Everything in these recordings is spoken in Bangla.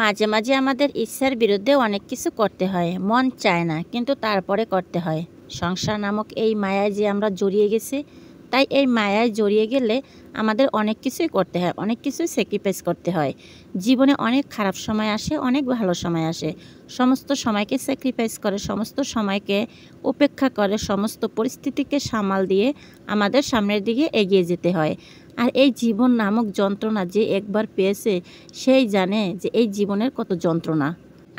মাঝে মাঝে আমাদের ইচ্ছার বিরুদ্ধে অনেক কিছু করতে হয়, মন চায় না কিন্তু তারপরে করতে হয়। সংসার নামক এই মায়ায় যে আমরা জড়িয়ে গেছি, তাই এই মায়ায় জড়িয়ে গেলে আমাদের অনেক কিছুই করতে হয়, অনেক কিছুই স্যাক্রিফাইস করতে হয়। জীবনে অনেক খারাপ সময় আসে, অনেক ভালো সময় আসে। সমস্ত সময়কে স্যাক্রিফাইস করে, সমস্ত সময়কে উপেক্ষা করে, সমস্ত পরিস্থিতিকে সামাল দিয়ে আমাদের সামনের দিকে এগিয়ে যেতে হয়। আর এই জীবন নামক যন্ত্রণা যে একবার পেয়েছে সেই জানে যে এই জীবনের কত যন্ত্রণা।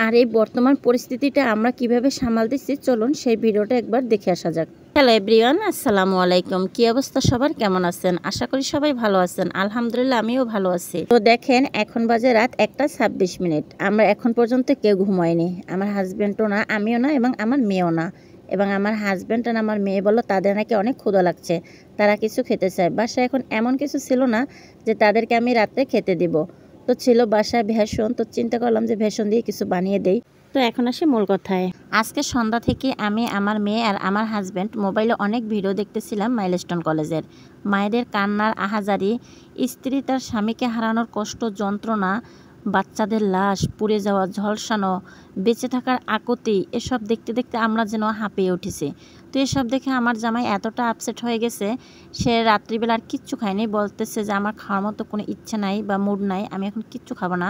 আর এই বর্তমান পরিস্থিতিটা আমরা কিভাবে সামাল দিচ্ছি, চলুন সেই ভিডিওটা একবার দেখে আসা যাক। হ্যালো এভরিওয়ান, আসসালামু আলাইকুম। কি অবস্থা সবার, কেমন আছেন? আশা করি সবাই ভালো আছেন। আলহামদুলিল্লাহ আমিও ভালো আছি। তো দেখেন, এখন বাজে রাত 1:26। আমরা এখন পর্যন্ত কেউ ঘুমায়নি। আমার হাজব্যান্ডও না, আমিও না, এবং আমার মেয়েও না। এবং আমার হাজব্যান্ড আর আমার মেয়ে বলল তাদের নাকি অনেক ক্ষুধা লাগছে, তারা কিছু খেতে চায়। বাসায় এখন এমন কিছু ছিল না যে তাদেরকে আমি রাত্রে খেতে দিব। তো ছিল বাসায় ভেষণ, তো চিন্তা করলাম যে ভেষণ দিয়ে কিছু বানিয়ে দেই। তো এখন আসি মূল কথায়। আজকে সন্ধ্যা থেকে আমি, আমার মেয়ে আর আমার হাজব্যান্ড মোবাইলে অনেক ভিডিও দেখতেছিলাম মাইলস্টোন কলেজের। মায়েদের কান্নার আহাজারি, স্ত্রী তার স্বামীকে হারানোর কষ্ট, যন্ত্রণা, বাচ্চাদের লাশ পুড়ে যাওয়া, ঝলসানো, বেঁচে থাকার আকুতি, এসব দেখতে দেখতে আমরা যেন হাঁপিয়ে উঠেছি। তো এসব দেখে আমার জামাই এতটা আপসেট হয়ে গেছে, সে রাত্রিবেলা আর কিচ্ছু খায়নি। বলতেছে যে আমার খাওয়ার মতো কোনো ইচ্ছে নাই বা মুড নাই, আমি এখন কিচ্ছু খাবো না।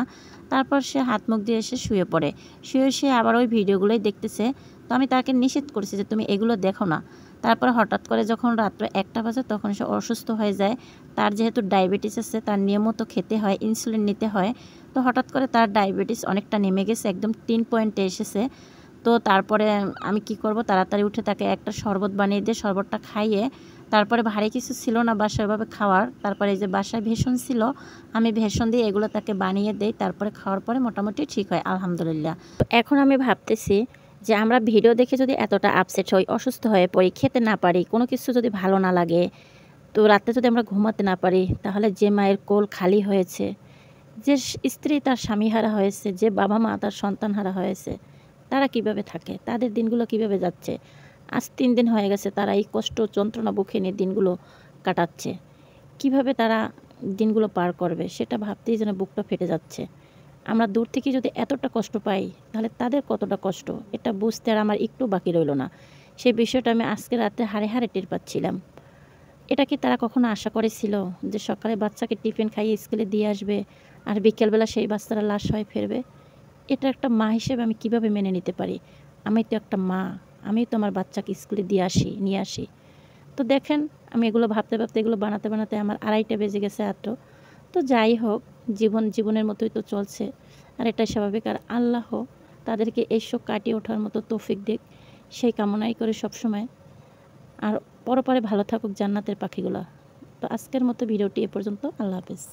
তারপর সে হাত মুখ দিয়ে এসে শুয়ে পড়ে। শুয়ে আবার ওই ভিডিওগুলোই দেখতেছে। তো আমি তাকে নিষেধ করেছি যে তুমি এগুলো দেখো না। তারপর হঠাৎ করে যখন রাত্র 1টা বাজে তখন সে অসুস্থ হয়ে যায়। তার যেহেতু ডায়াবেটিস আছে, তার নিয়মিত খেতে হয়, ইনসুলিন নিতে হয়। তো হঠাৎ করে তার ডায়াবেটিস অনেকটা নেমে গেছে, একদম 3 পয়েন্টে এসেছে। তো তারপরে আমি কি করব, তাড়াতাড়ি উঠে তাকে একটা শরবত বানিয়ে দিয়ে শরবতটা খাইয়ে, তারপরে ভারী কিছু ছিল না বাসায় ওইভাবে খাওয়ার। তারপরে এই যে বাসায় ভেষণ ছিল, আমি ভেষণ দিয়ে এগুলো তাকে বানিয়ে দেই। তারপরে খাওয়ার পরে মোটামুটি ঠিক হয় আলহামদুলিল্লাহ। তো এখন আমি ভাবতেছি যে আমরা ভিডিও দেখে যদি এতটা আপসেট হই, অসুস্থ হয়ে পড়ি, খেতে না পারি, কোনো কিছু যদি ভালো না লাগে, তো রাতে যদি আমরা ঘুমাতে না পারি, তাহলে যে মায়ের কোল খালি হয়েছে, যে স্ত্রী তার স্বামী হারা হয়েছে, যে বাবা মা তার সন্তান হারা হয়েছে, তারা কিভাবে থাকে, তাদের দিনগুলো কিভাবে যাচ্ছে? আজ 3 দিন হয়ে গেছে তারা এই কষ্ট যন্ত্রণা বুকে নিয়ে দিনগুলো কাটাচ্ছে। কিভাবে তারা দিনগুলো পার করবে সেটা ভাবতেই যেন বুকটা ফেটে যাচ্ছে। আমরা দূর থেকে যদি এতটা কষ্ট পাই, তাহলে তাদের কতটা কষ্ট এটা বুঝতে আর আমার একটু বাকি রইল না। সেই বিষয়টা আমি আজকে রাতে হাড়ে হাড়ে টের পাচ্ছিলাম। এটা কি তারা কখনো আশা করেছিল যে সকালে বাচ্চাকে টিফিন খাইয়ে স্কুলে দিয়ে আসবে আর বিকেলবেলা সেই বাচ্চারা লাশ হয়ে ফিরবে? এটা একটা মা হিসেবে আমি কিভাবে মেনে নিতে পারি? আমি তো একটা মা, আমি তো আমার বাচ্চাকে স্কুলে নিয়ে আসি। তো দেখেন, আমি এগুলো ভাবতে ভাবতে, এগুলো বানাতে বানাতে আমার 2:30 বেজে গেছে রাত্র। তো যাই হোক, জীবনের মতোই তো চলছে, আর এটাই স্বাভাবিক। আর আল্লাহ তাদেরকে এইসব কাটিয়ে ওঠার মতো তৌফিক দিক, সেই কামনাই করে সবসময়। আর পরপারে ভালো থাকুক জান্নাতের পাখিগুলা। তো আজকের মতো ভিডিওটি এ পর্যন্ত। আল্লাহ হাফেজ।